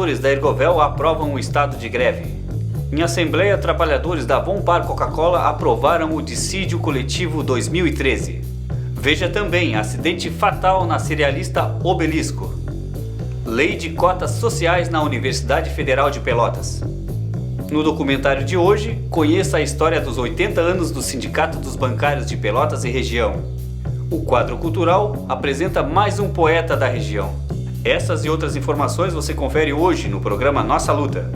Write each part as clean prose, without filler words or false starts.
trabalhadores da Ergovel aprovam o estado de greve. Em assembleia, trabalhadores da Vonpar Coca-Cola aprovaram o dissídio coletivo 2013. Veja também acidente fatal na cerealista Obelisco. Lei de cotas sociais na Universidade Federal de Pelotas. No documentário de hoje, conheça a história dos 80 anos do Sindicato dos Bancários de Pelotas e região. O quadro cultural apresenta mais um poeta da região. Essas e outras informações você confere hoje no programa Nossa Luta.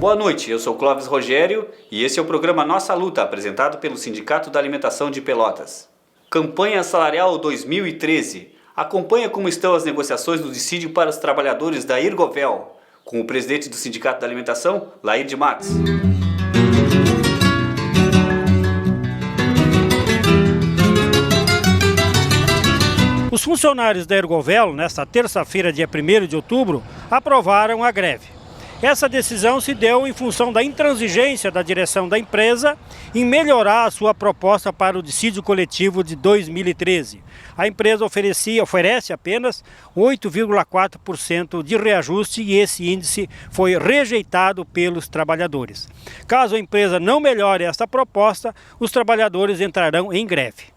Boa noite, eu sou Clóvis Rogério e esse é o programa Nossa Luta, apresentado pelo Sindicato da Alimentação de Pelotas. Campanha Salarial 2013. Acompanha como estão as negociações do dissídio para os trabalhadores da Ergovel, com o presidente do Sindicato da Alimentação, Lair de Matos. Os funcionários da Ergovel, nesta terça-feira, dia 1º de outubro, aprovaram a greve. Essa decisão se deu em função da intransigência da direção da empresa em melhorar a sua proposta para o dissídio coletivo de 2013. A empresa oferece apenas 8,4% de reajuste e esse índice foi rejeitado pelos trabalhadores. Caso a empresa não melhore esta proposta, os trabalhadores entrarão em greve.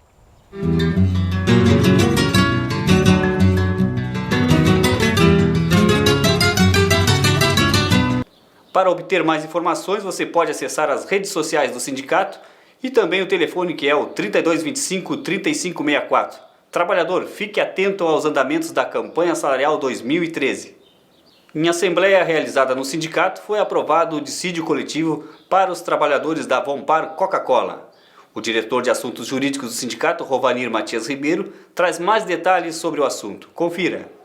Para obter mais informações, você pode acessar as redes sociais do sindicato e também o telefone que é o 3225-3564. Trabalhador, fique atento aos andamentos da Campanha Salarial 2013. Em assembleia realizada no sindicato, foi aprovado o dissídio coletivo para os trabalhadores da Vonpar Coca-Cola. O diretor de assuntos jurídicos do sindicato, Rovanir Matias Ribeiro, traz mais detalhes sobre o assunto. Confira.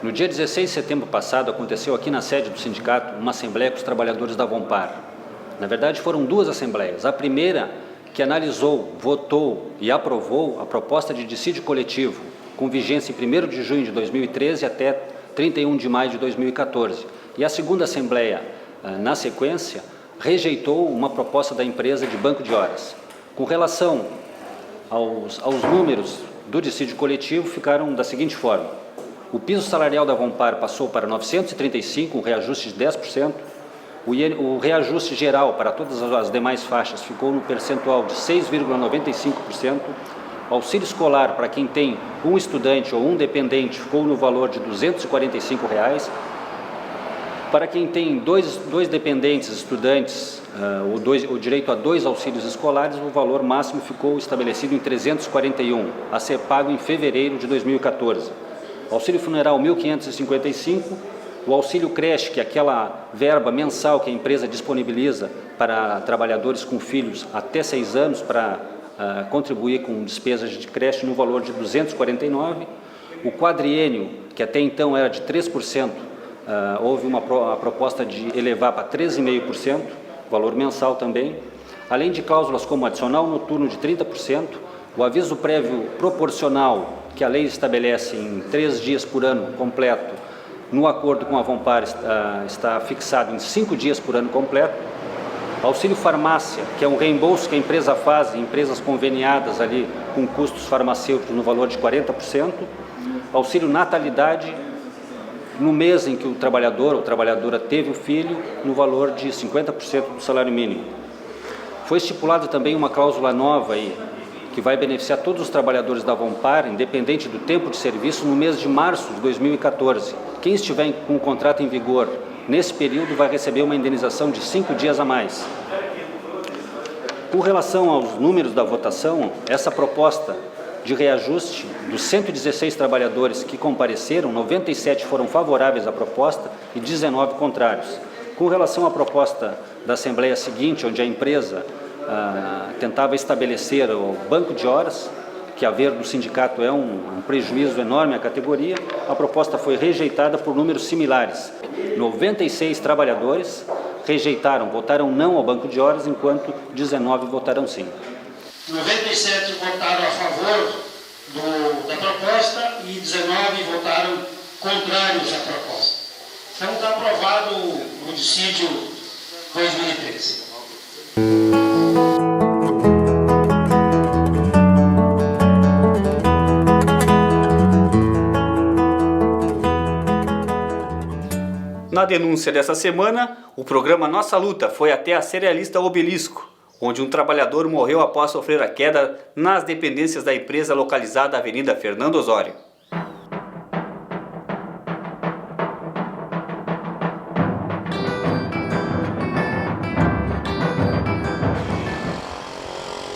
No dia 16 de setembro passado, aconteceu aqui na sede do sindicato uma assembleia com os trabalhadores da Vonpar. Na verdade, foram duas assembleias. A primeira, que analisou, votou e aprovou a proposta de dissídio coletivo, com vigência em 1º de junho de 2013 até 31 de maio de 2014. E a segunda assembleia, na sequência, rejeitou uma proposta da empresa de banco de horas. Com relação aos números do dissídio coletivo, ficaram da seguinte forma. O piso salarial da Vonpar passou para 935, um reajuste de 10%. O reajuste geral para todas as demais faixas ficou no percentual de 6,95%. O auxílio escolar para quem tem um estudante ou um dependente ficou no valor de R$ 245. Para quem tem dois dependentes estudantes, o direito a 2 auxílios escolares, o valor máximo ficou estabelecido em 341, a ser pago em fevereiro de 2014. O auxílio funeral 1.555, o auxílio creche, que é aquela verba mensal que a empresa disponibiliza para trabalhadores com filhos até 6 anos para contribuir com despesas de creche no valor de 249. O quadriênio, que até então era de 3%, houve a proposta de elevar para 13,5%, valor mensal também, além de cláusulas como adicional noturno de 30%, o aviso prévio proporcional, que a lei estabelece em 3 dias por ano completo, no acordo com a Vonpar está fixado em 5 dias por ano completo. Auxílio farmácia, que é um reembolso que a empresa faz em empresas conveniadas ali com custos farmacêuticos no valor de 40%. Auxílio natalidade, no mês em que o trabalhador ou trabalhadora teve o filho, no valor de 50% do salário mínimo. Foi estipulada também uma cláusula nova aí, que vai beneficiar todos os trabalhadores da Vonpar, independente do tempo de serviço, no mês de março de 2014. Quem estiver com o contrato em vigor nesse período vai receber uma indenização de 5 dias a mais. Com relação aos números da votação, essa proposta de reajuste dos 116 trabalhadores que compareceram, 97 foram favoráveis à proposta e 19 contrários. Com relação à proposta da Assembleia seguinte, onde a empresa tentava estabelecer o banco de horas, que haver do sindicato é um prejuízo enorme à categoria, a proposta foi rejeitada por números similares. 96 trabalhadores rejeitaram, votaram não ao banco de horas, enquanto 19 votaram sim. 97 votaram a favor da proposta e 19 votaram contrários à proposta. Então está aprovado o dissídio 2013. Na denúncia dessa semana, o programa Nossa Luta foi até a cerealista Obelisco, onde um trabalhador morreu após sofrer a queda nas dependências da empresa localizada na Avenida Fernando Osório.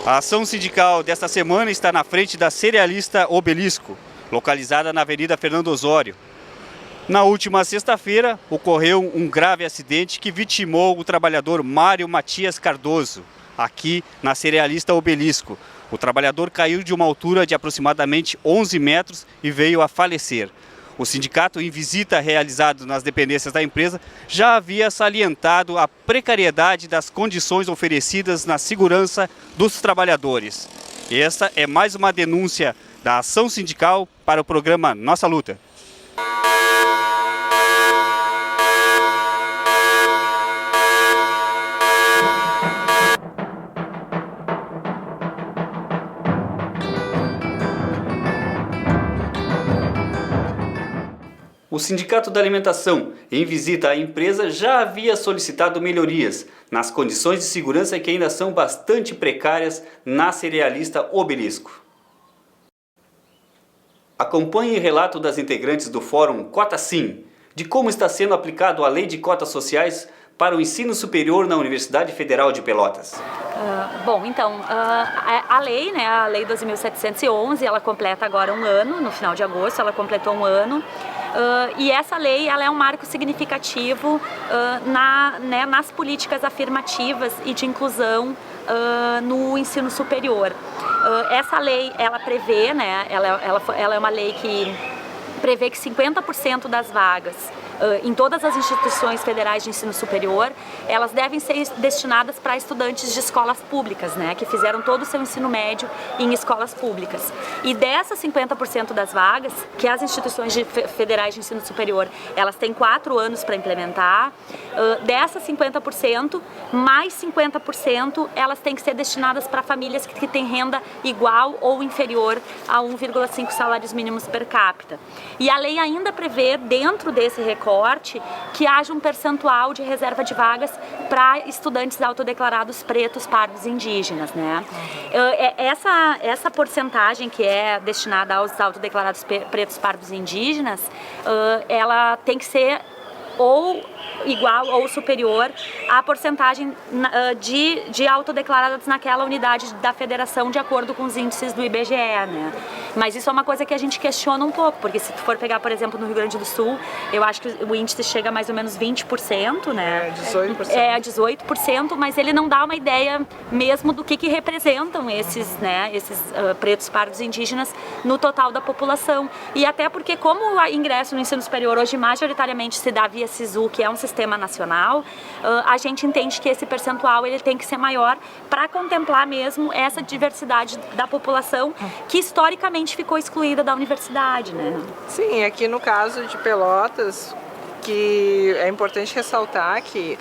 A ação sindical desta semana está na frente da cerealista Obelisco, localizada na Avenida Fernando Osório. Na última sexta-feira, ocorreu um grave acidente que vitimou o trabalhador Mário Matias Cardoso, aqui na cerealista Obelisco. O trabalhador caiu de uma altura de aproximadamente 11 metros e veio a falecer. O sindicato, em visita realizada nas dependências da empresa, já havia salientado a precariedade das condições oferecidas na segurança dos trabalhadores. Esta é mais uma denúncia da ação sindical para o programa Nossa Luta. O Sindicato da Alimentação, em visita à empresa, já havia solicitado melhorias nas condições de segurança que ainda são bastante precárias na cerealista Obelisco. Acompanhe o relato das integrantes do Fórum Cota Sim, de como está sendo aplicado a Lei de Cotas Sociais para o ensino superior na Universidade Federal de Pelotas. A lei, né, a Lei 12.711, ela completa agora um ano, no final de agosto, ela completou um ano. E essa lei ela é um marco significativo nas políticas afirmativas e de inclusão no ensino superior. Essa lei, ela prevê, né, ela é uma lei que prevê que 50% das vagas em todas as instituições federais de ensino superior, elas devem ser destinadas para estudantes de escolas públicas, né, que fizeram todo o seu ensino médio em escolas públicas. E dessas 50% das vagas, que as instituições federais de ensino superior, elas têm 4 anos para implementar, dessas 50%, mais 50%, elas têm que ser destinadas para famílias que têm renda igual ou inferior a 1,5 salários mínimos per capita. E a lei ainda prevê, dentro desse recorte, que haja um percentual de reserva de vagas para estudantes autodeclarados pretos, pardos e indígenas, né? Essa porcentagem que é destinada aos autodeclarados pretos, pardos e indígenas, ela tem que ser ou igual ou superior à porcentagem de autodeclarados naquela unidade da federação de acordo com os índices do IBGE, né? Mas isso é uma coisa que a gente questiona um pouco, porque se tu for pegar, por exemplo, no Rio Grande do Sul, eu acho que o índice chega a mais ou menos 20%, né? 18%. 18%, mas ele não dá uma ideia mesmo do que representam esses pretos, pardos e indígenas no total da população. E até porque, como o ingresso no ensino superior hoje majoritariamente se dá via SISU, que é um sistema nacional, a gente entende que esse percentual ele tem que ser maior para contemplar mesmo essa diversidade da população que historicamente ficou excluída da universidade, né? Sim, aqui no caso de Pelotas, que é importante ressaltar que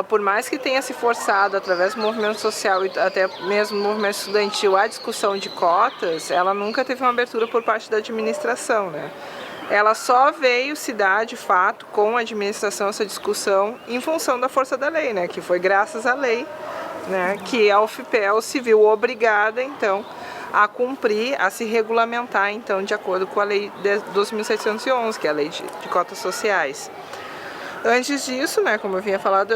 por mais que tenha se forçado através do movimento social e até mesmo do movimento estudantil a discussão de cotas, ela nunca teve uma abertura por parte da administração, né? Ela só veio se dar, de fato, com a administração, essa discussão, em função da força da lei, né? Que foi graças à lei, né? Que a UFPEL se viu obrigada, então, a cumprir, a se regulamentar, então, de acordo com a Lei 12.711, que é a Lei de Cotas Sociais. Antes disso, né, como eu vinha falando,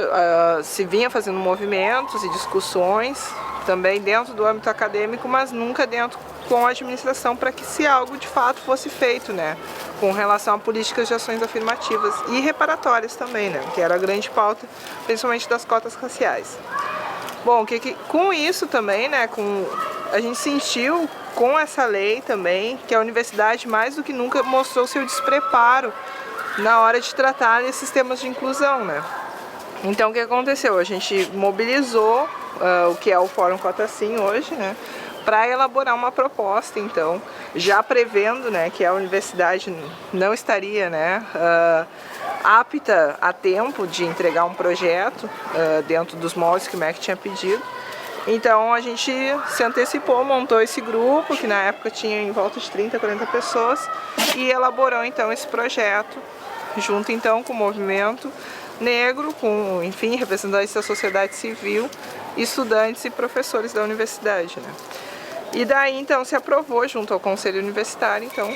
se vinha fazendo movimentos e discussões, também dentro do âmbito acadêmico, mas nunca dentro com a administração para que se algo de fato fosse feito, né, com relação a políticas de ações afirmativas e reparatórias também, né, que era a grande pauta, principalmente das cotas raciais. Bom, com isso também, né, a gente sentiu com essa lei também, que a universidade mais do que nunca mostrou seu despreparo na hora de tratar esses temas de inclusão, né? Então o que aconteceu? A gente mobilizou o que é o Fórum Cota Sim hoje, né? Para elaborar uma proposta, então, já prevendo, né, que a universidade não estaria, né, apta a tempo de entregar um projeto dentro dos moldes que o MEC tinha pedido. Então a gente se antecipou, montou esse grupo, que na época tinha em volta de 30, 40 pessoas, e elaborou então esse projeto, junto então com o movimento negro, com, enfim, representantes da sociedade civil, estudantes e professores da universidade, né? E daí então se aprovou junto ao Conselho Universitário, então,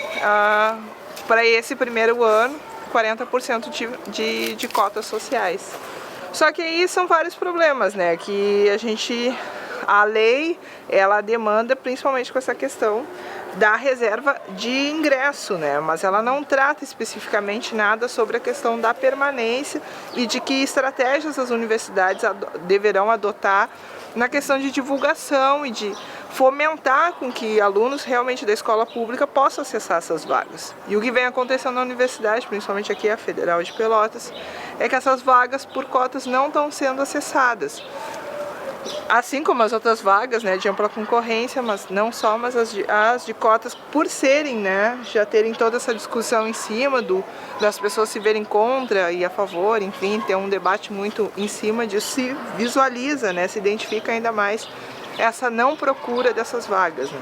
para esse primeiro ano, 40% de cotas sociais. Só que aí são vários problemas, né? Que a lei, ela demanda principalmente com essa questão da reserva de ingresso, né? Mas ela não trata especificamente nada sobre a questão da permanência e de que estratégias as universidades deverão adotar na questão de divulgação e de fomentar com que alunos realmente da escola pública possam acessar essas vagas. E o que vem acontecendo na universidade, principalmente aqui a Federal de Pelotas, é que essas vagas por cotas não estão sendo acessadas. Assim como as outras vagas, né, de ampla concorrência, mas não só, mas as de cotas, por serem, né, já terem toda essa discussão em cima das pessoas se verem contra e a favor, enfim, ter um debate muito em cima disso, se visualiza, né, se identifica ainda mais essa não procura dessas vagas, né.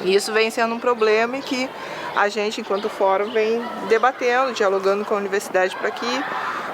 E isso vem sendo um problema e que a gente, enquanto fórum, vem debatendo, dialogando com a universidade para que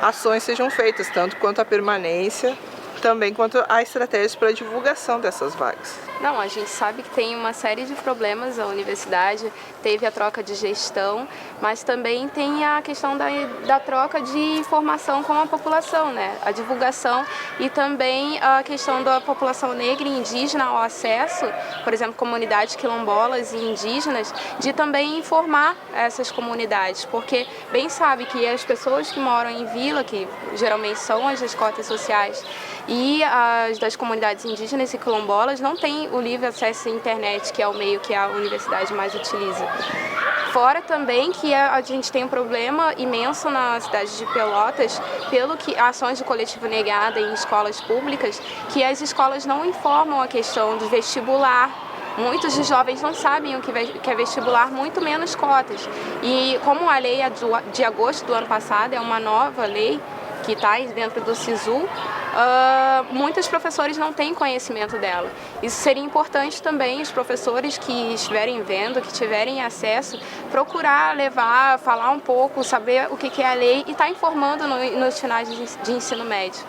ações sejam feitas, tanto quanto a permanência, também quanto a estratégias para a divulgação dessas vagas. Não, a gente sabe que tem uma série de problemas a universidade, teve a troca de gestão, mas também tem a questão da troca de informação com a população, né? A divulgação e também a questão da população negra e indígena ao acesso, por exemplo, comunidades quilombolas e indígenas, de também informar essas comunidades, porque bem sabe que as pessoas que moram em vila, que geralmente são as das cotas sociais, e as das comunidades indígenas e quilombolas não têm o livre acesso à internet, que é o meio que a universidade mais utiliza. Fora também que a gente tem um problema imenso na cidade de Pelotas, pelo que ações de coletivo negada em escolas públicas, que as escolas não informam a questão do vestibular. Muitos dos jovens não sabem o que é vestibular, muito menos cotas. E como a lei é de agosto do ano passado, é uma nova lei que está dentro do SISU, muitos professores não têm conhecimento dela. Isso seria importante também os professores que estiverem vendo, que tiverem acesso, procurar levar, falar um pouco, saber o que é a lei e estar informando nos finais de ensino médio,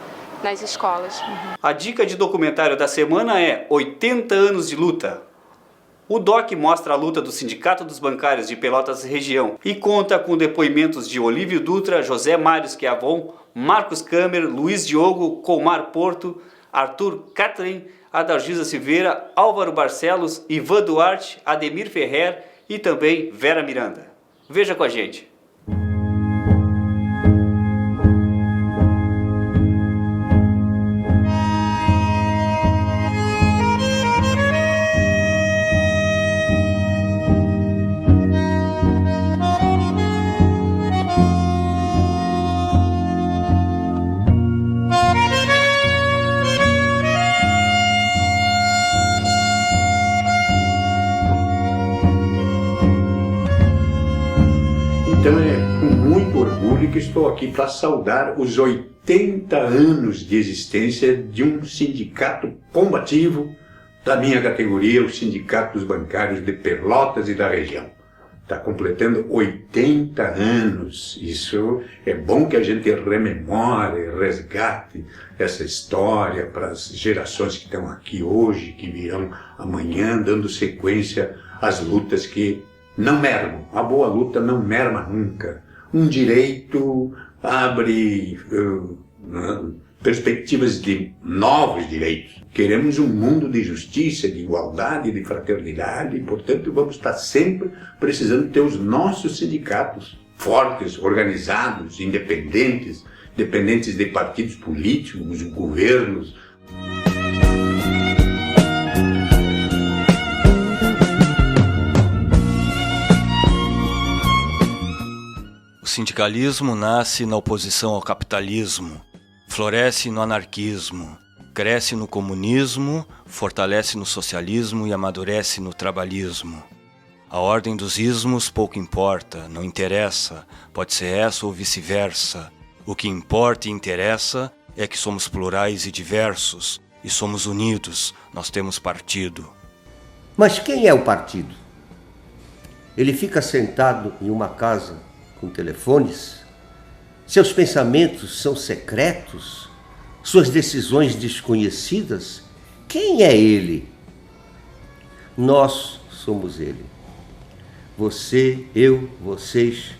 nas escolas. A dica de documentário da semana é 80 anos de luta. O DOC mostra a luta do Sindicato dos Bancários de Pelotas região e conta com depoimentos de Olívio Dutra, José Mário Schiavon, Marcos Câmer, Luiz Diogo, Colmar Porto, Arthur Catrin, Adalgisa Silveira, Álvaro Barcelos, Ivan Duarte, Ademir Ferrer e também Vera Miranda. Veja com a gente. Então é com muito orgulho que estou aqui para saudar os 80 anos de existência de um sindicato combativo da minha categoria, o Sindicato dos Bancários de Pelotas e da região. Está completando 80 anos. Isso é bom que a gente rememore, resgate essa história para as gerações que estão aqui hoje, que virão amanhã, dando sequência às lutas que não mermam. A boa luta não merma nunca. Um direito abre perspectivas de novos direitos. Queremos um mundo de justiça, de igualdade, de fraternidade, e, portanto, vamos estar sempre precisando ter os nossos sindicatos fortes, organizados, independentes, dependentes de partidos políticos, governos. sindicalismo nasce na oposição ao capitalismo, floresce no anarquismo, cresce no comunismo, fortalece no socialismo e amadurece no trabalhismo. A ordem dos ismos pouco importa, não interessa, pode ser essa ou vice-versa. O que importa e interessa é que somos plurais e diversos, e somos unidos, nós temos partido. Mas quem é o partido? Ele fica sentado em uma casa com telefones? Seus pensamentos são secretos? Suas decisões desconhecidas? Quem é ele? Nós somos ele. Você, eu, vocês,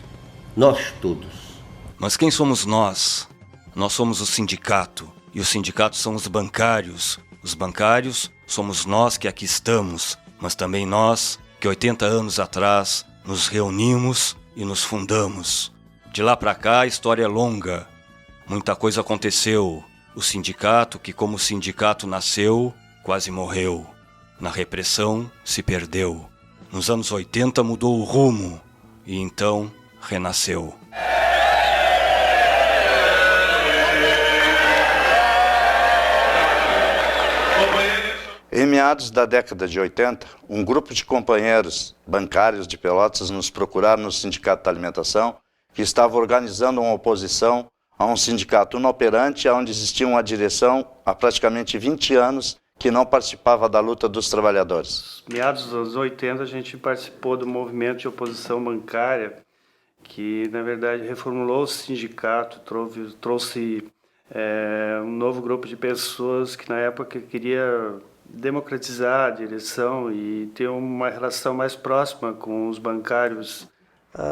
nós todos. Mas quem somos nós? Nós somos o sindicato, e os sindicatos são os bancários. Os bancários somos nós que aqui estamos, mas também nós que 80 anos atrás nos reunimos e nos fundamos. De lá para cá a história é longa. Muita coisa aconteceu. O sindicato, que como sindicato nasceu, quase morreu. Na repressão se perdeu. Nos anos 80 mudou o rumo e então renasceu. Em meados da década de 80, um grupo de companheiros bancários de Pelotas nos procuraram no Sindicato da Alimentação, que estava organizando uma oposição a um sindicato inoperante, onde existia uma direção há praticamente 20 anos que não participava da luta dos trabalhadores. Meados dos anos 80, a gente participou do movimento de oposição bancária, que, na verdade, reformulou o sindicato, trouxe um novo grupo de pessoas que, na época, queria democratizar a direção e ter uma relação mais próxima com os bancários.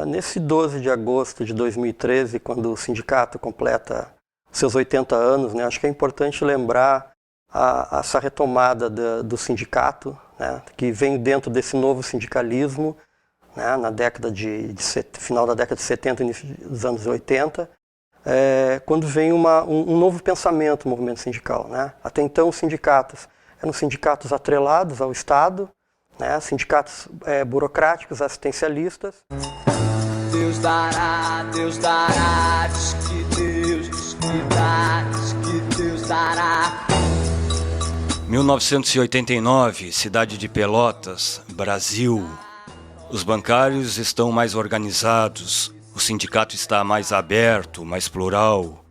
Nesse 12 de agosto de 2013, quando o sindicato completa seus 80 anos, né, acho que é importante lembrar essa retomada do sindicato, né, que vem dentro desse novo sindicalismo, né, na década final da década de 70, início dos anos 80, quando vem um novo pensamento no movimento sindical. Né? Até então, os sindicatos eram sindicatos atrelados ao Estado, né, sindicatos burocráticos, assistencialistas. Deus dará, diz que Deus dá, diz que Deus dará. 1989, cidade de Pelotas, Brasil. Os bancários estão mais organizados, o sindicato está mais aberto, mais plural.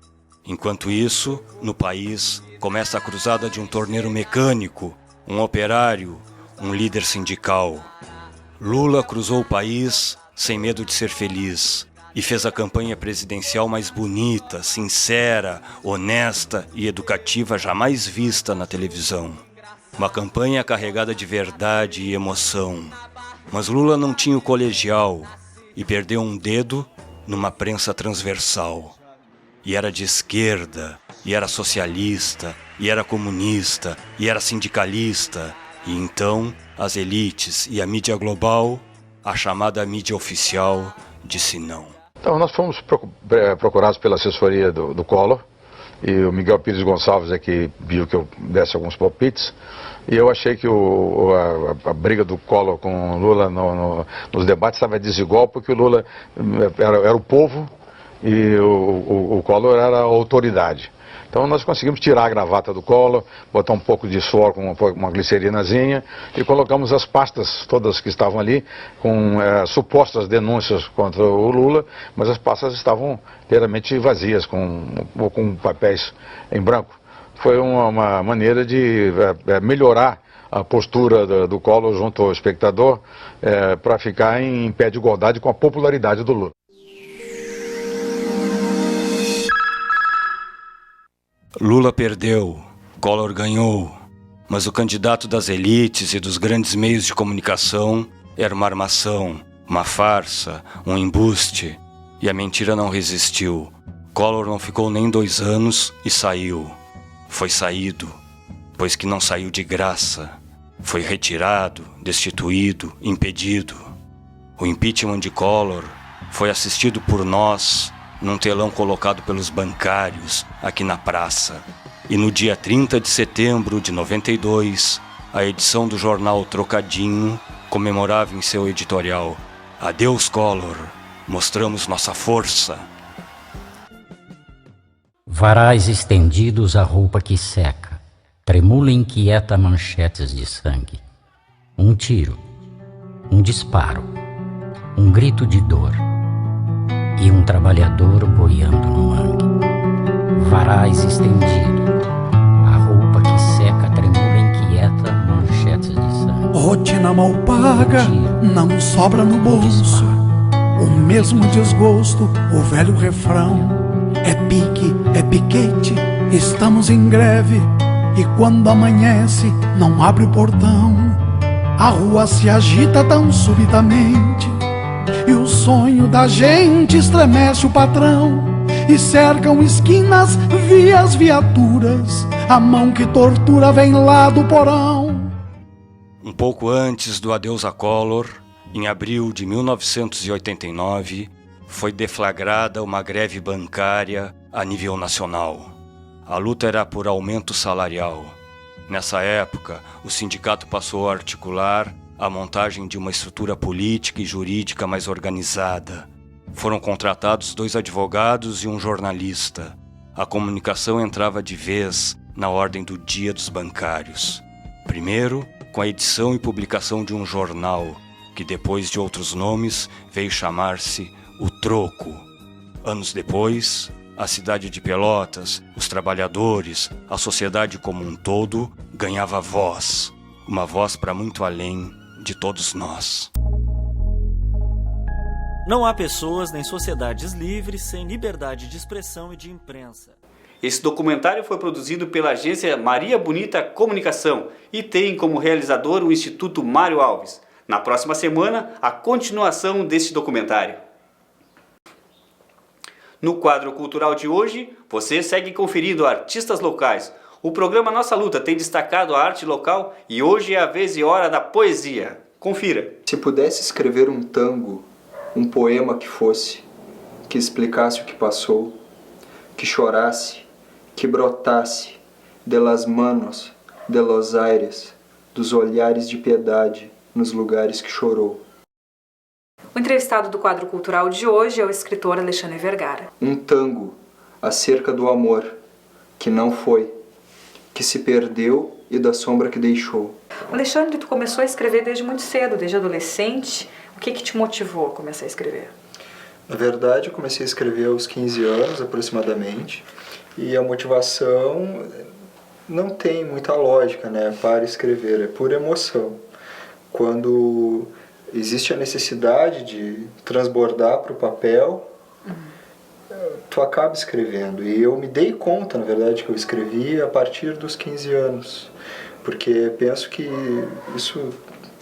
Enquanto isso, no país, começa a cruzada de um torneiro mecânico, um operário, um líder sindical. Lula cruzou o país sem medo de ser feliz e fez a campanha presidencial mais bonita, sincera, honesta e educativa jamais vista na televisão. Uma campanha carregada de verdade e emoção. Mas Lula não tinha o colegial e perdeu um dedo numa prensa transversal. E era de esquerda, e era socialista, e era comunista, e era sindicalista. E então, as elites e a mídia global, a chamada mídia oficial, disse não. Então, nós fomos procurados pela assessoria do Collor, e o Miguel Pires Gonçalves aqui viu que eu desse alguns palpites, e eu achei que a briga do Collor com o Lula nos debates estava desigual, porque o Lula era o povo, e o Collor era a autoridade. Então nós conseguimos tirar a gravata do Collor, botar um pouco de suor com uma glicerinazinha e colocamos as pastas todas que estavam ali com supostas denúncias contra o Lula, mas as pastas estavam inteiramente vazias, com papéis em branco. Foi uma maneira de melhorar a postura do Collor junto ao espectador para ficar em pé de igualdade com a popularidade do Lula. Lula perdeu, Collor ganhou, mas o candidato das elites e dos grandes meios de comunicação era uma armação, uma farsa, um embuste, e a mentira não resistiu. Collor não ficou nem 2 anos e saiu. Foi saído, pois que não saiu de graça. Foi retirado, destituído, impedido. O impeachment de Collor foi assistido por nós, num telão colocado pelos bancários aqui na praça. E no dia 30 de setembro de 92, a edição do jornal Trocadinho comemorava em seu editorial: Adeus Collor, mostramos nossa força. Varais estendidos a roupa que seca, tremula inquieta manchetes de sangue. Um tiro, um disparo, um grito de dor e um trabalhador boiando no mangue. Varais estendido, a roupa que seca, tremula inquieta manchetes de sangue. Rotina mal paga, não sobra no bolso. O mesmo desgosto, o velho refrão. É pique, é piquete, estamos em greve. E quando amanhece, não abre o portão. A rua se agita tão subitamente, e o sonho da gente estremece o patrão. E cercam esquinas, vias, viaturas. A mão que tortura vem lá do porão. Um pouco antes do adeus a Collor, em abril de 1989, foi deflagrada uma greve bancária a nível nacional. A luta era por aumento salarial. Nessa época, o sindicato passou a articular a montagem de uma estrutura política e jurídica mais organizada. Foram contratados 2 advogados e um jornalista. A comunicação entrava de vez na ordem do dia dos bancários. Primeiro, com a edição e publicação de um jornal, que depois de outros nomes veio chamar-se O Troco. Anos depois, a cidade de Pelotas, os trabalhadores, a sociedade como um todo, ganhava voz. Uma voz para muito além de todos nós. Não há pessoas nem sociedades livres sem liberdade de expressão e de imprensa. Esse documentário foi produzido pela agência Maria Bonita Comunicação e tem como realizador o Instituto Mário Alves. Na próxima semana, a continuação deste documentário. No quadro cultural de hoje, você segue conferindo artistas locais. O programa Nossa Luta tem destacado a arte local e hoje é a vez e hora da poesia. Confira. Se pudesse escrever um tango, um poema que fosse, que explicasse o que passou, que chorasse, que brotasse de las manos, de los aires, dos olhares de piedade nos lugares que chorou. O entrevistado do quadro cultural de hoje é o escritor Alexandre Vergara. Um tango acerca do amor que não foi, que se perdeu e da sombra que deixou. Alexandre, tu começou a escrever desde muito cedo, desde adolescente. O que te motivou a começar a escrever? Na verdade, eu comecei a escrever aos 15 anos, aproximadamente, e a motivação não tem muita lógica, né, para escrever, é pura emoção. Quando existe a necessidade de transbordar para o papel, tu acaba escrevendo. E eu me dei conta, na verdade, que eu escrevi a partir dos 15 anos, porque penso que isso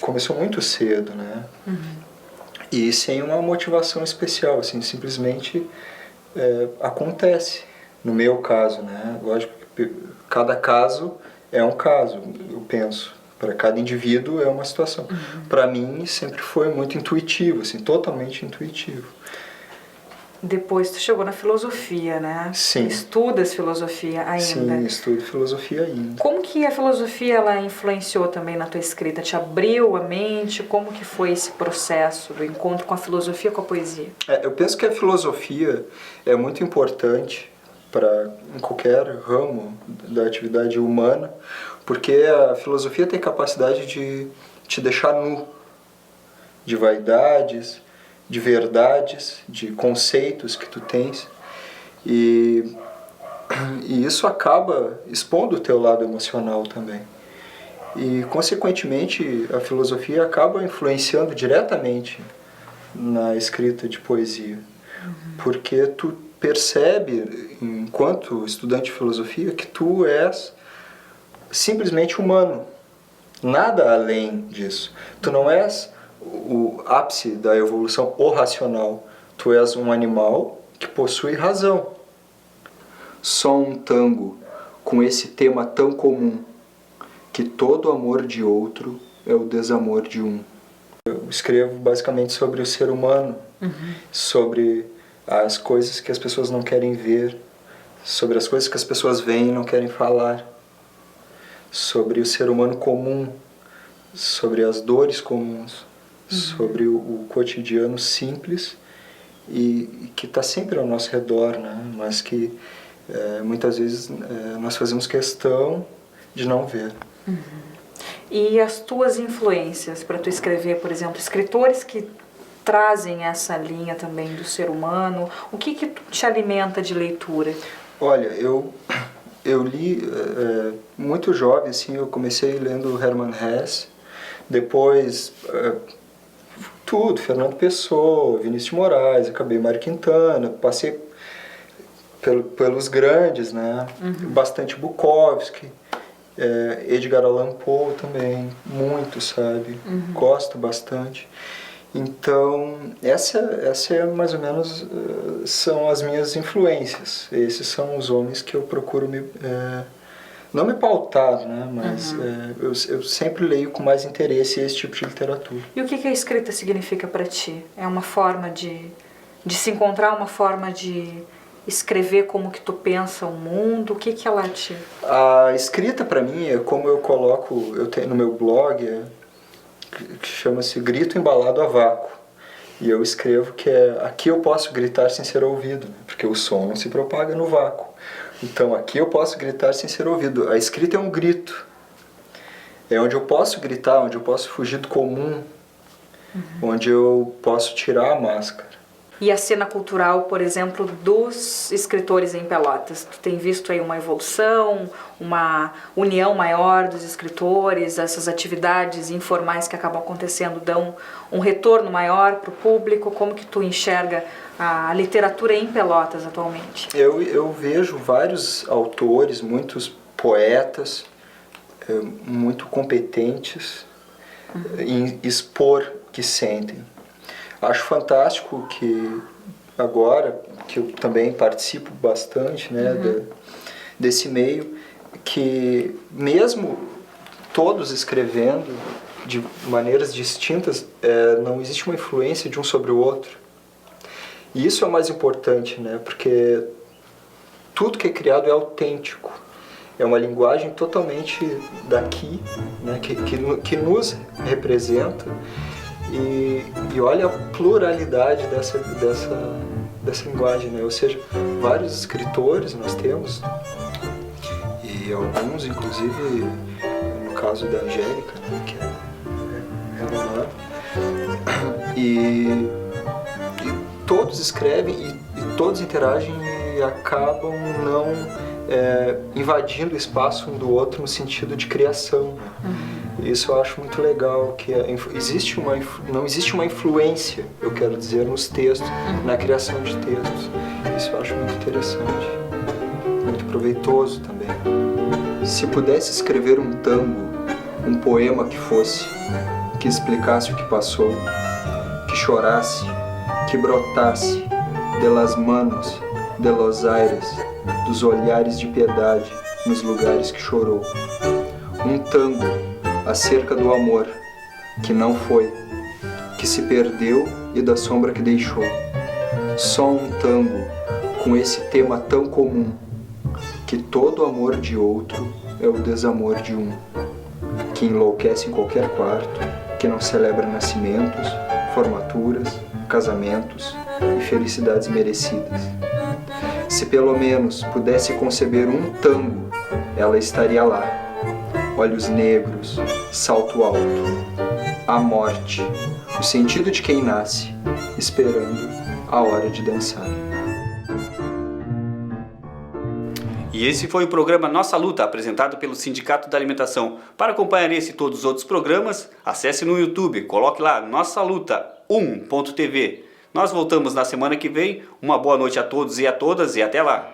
começou muito cedo, né? E sem uma motivação especial, assim, simplesmente acontece. No meu caso, né? Lógico que cada caso é um caso, eu penso. Para cada indivíduo é uma situação. Para mim sempre foi muito intuitivo, assim, totalmente intuitivo. Depois tu chegou na filosofia, né? Sim. Estudas filosofia ainda. Sim, estudo filosofia ainda. Como que a filosofia ela influenciou também na tua escrita? Te abriu a mente? Como que foi esse processo do encontro com a filosofia, com a poesia? Eu penso que a filosofia é muito importante para em qualquer ramo da atividade humana, porque a filosofia tem capacidade de te deixar nu de vaidades, de verdades, de conceitos que tu tens, e isso acaba expondo o teu lado emocional também. E, consequentemente, a filosofia acaba influenciando diretamente na escrita de poesia, porque tu percebe, enquanto estudante de filosofia, que tu és simplesmente humano, nada além disso. Tu não és o ápice da evolução ou racional, tu és um animal que possui razão. Só um tango com esse tema tão comum, que todo amor de outro é o desamor de um. Eu escrevo basicamente sobre o ser humano, sobre as coisas que as pessoas não querem ver, sobre as coisas que as pessoas veem e não querem falar, sobre o ser humano comum, sobre as dores comuns, sobre o cotidiano simples e que está sempre ao nosso redor, né? Mas que muitas vezes nós fazemos questão de não ver. E as tuas influências para tu escrever, por exemplo, escritores que trazem essa linha também do ser humano, o que te alimenta de leitura? Olha, eu li muito jovem, assim, eu comecei lendo Hermann Hesse, depois Fernando Pessoa, Vinícius de Moraes, acabei Mário Quintana, passei pelos grandes, né? Bastante Bukowski, Edgar Allan Poe também, muito, sabe? Gosto bastante. Então, essa é mais ou menos são as minhas influências. Esses são os homens que eu procuro não me pautar, né? Mas eu sempre leio com mais interesse esse tipo de literatura. E o que a escrita significa para ti? É uma forma de se encontrar, uma forma de escrever como que tu pensa o mundo? O que ela te... A escrita para mim é como eu coloco, eu tenho no meu blog, que chama-se Grito Embalado a Vácuo. E eu escrevo que aqui eu posso gritar sem ser ouvido, né? Porque o som não se propaga no vácuo. Então aqui eu posso gritar sem ser ouvido. A escrita é um grito. É onde eu posso gritar, onde eu posso fugir do comum, onde eu posso tirar a máscara. E a cena cultural, por exemplo, dos escritores em Pelotas? Tu tem visto aí uma evolução, uma união maior dos escritores, essas atividades informais que acabam acontecendo dão um retorno maior para o público? Como que tu enxerga a literatura em Pelotas atualmente? Eu vejo vários autores, muitos poetas, muito competentes em expor o que sentem. Acho fantástico que agora, que eu também participo bastante, né, desse meio, que mesmo todos escrevendo de maneiras distintas, não existe uma influência de um sobre o outro. E isso é o mais importante, né, porque tudo que é criado é autêntico. É uma linguagem totalmente daqui, né, que nos representa. E olha a pluralidade dessa linguagem, né? Ou seja, vários escritores nós temos, e alguns, inclusive, no caso da Angélica, né, que é romã, e todos escrevem e todos interagem e acabam não invadindo o espaço um do outro no sentido de criação, né? Isso eu acho muito legal, que não existe uma influência, eu quero dizer, nos textos, na criação de textos. Isso eu acho muito interessante, muito proveitoso também. Se pudesse escrever um tango, um poema que fosse, que explicasse o que passou, que chorasse, que brotasse de las manos, de los aires, dos olhares de piedade nos lugares que chorou. Um tango acerca do amor que não foi, que se perdeu e da sombra que deixou. Só um tango com esse tema tão comum, que todo amor de outro é o desamor de um, que enlouquece em qualquer quarto, que não celebra nascimentos, formaturas, casamentos e felicidades merecidas. Se pelo menos pudesse conceber um tango, ela estaria lá. Olhos negros, salto alto, a morte, o sentido de quem nasce, esperando a hora de dançar. E esse foi o programa Nossa Luta, apresentado pelo Sindicato da Alimentação. Para acompanhar esse e todos os outros programas, acesse no YouTube, coloque lá Nossa Luta 1.tv. Nós voltamos na semana que vem. Uma boa noite a todos e a todas e até lá!